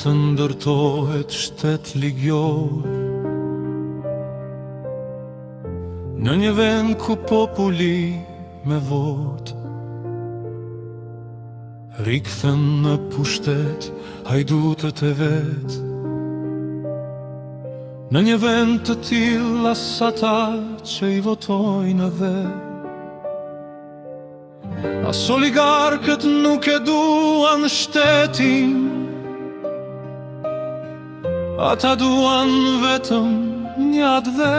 të ndërtohet shtet ligjor, në një vend ku populli me votë rikthen në pushtet hajdutët e vet. Në një vend të tillë as ata që i votojnë dhe as oligarkët nuk e duan shtetin, ata duan vetëm një atë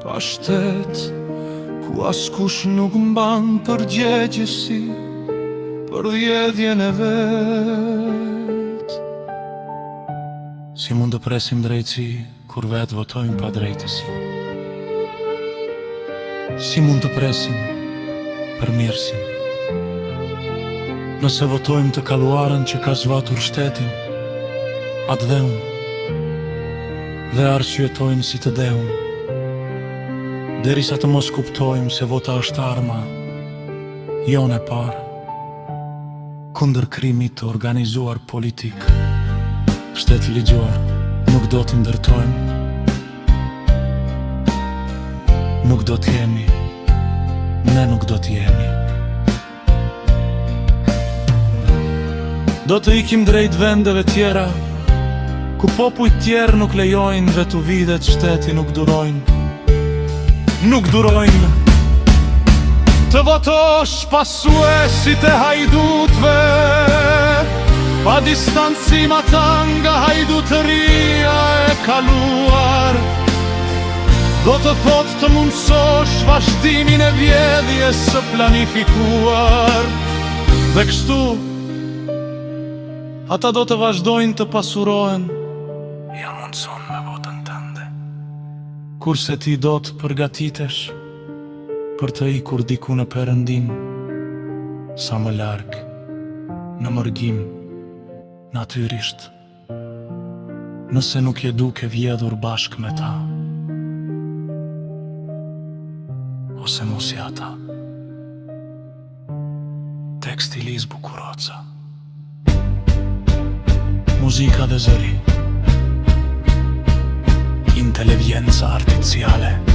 pa shtet, ku askush nuk mban përgjegjësi për dhjedhjen e vet. Si mund të presim drejtësi kur vetë votojmë pa drejtësi? Si mund të presim përmirësim nëse votojmë të kaluarën që ka zvatur shtetin, atë dheun, dhe arsyetojmë si të deun, derisa të mos kuptojmë se vota është arma jone parë kundër krimit të organizuar politik. Shtet ligjor nuk do t'i ndërtojmë, nuk do t'jemi, ne nuk do t'jemi. Do të ikim drejt vendeve tjera ku popujt tjerë nuk lejojnë dhe t'u videt shteti nuk durojnë. Nuk durojnë të votosh pasuesit e hajdutve, pa distancim ata nga hajdutëria e kaluar. Do të thot të mundsosh vazhdimin e vjedhjes së planifikuar, dhe kështu ata do të vazhdojnë të pasurohen. Ja mundson me votën tënde, kurse ti do të përgatitesh për të ikur diku në perëndim, sa më larg, në mërgim, natyrisht, nëse nuk je duke vjedhur bashk me ta, ose mos i ata. Teksti Liz Bukuroca. Muzika dhe zëri, inteligenca artificiale.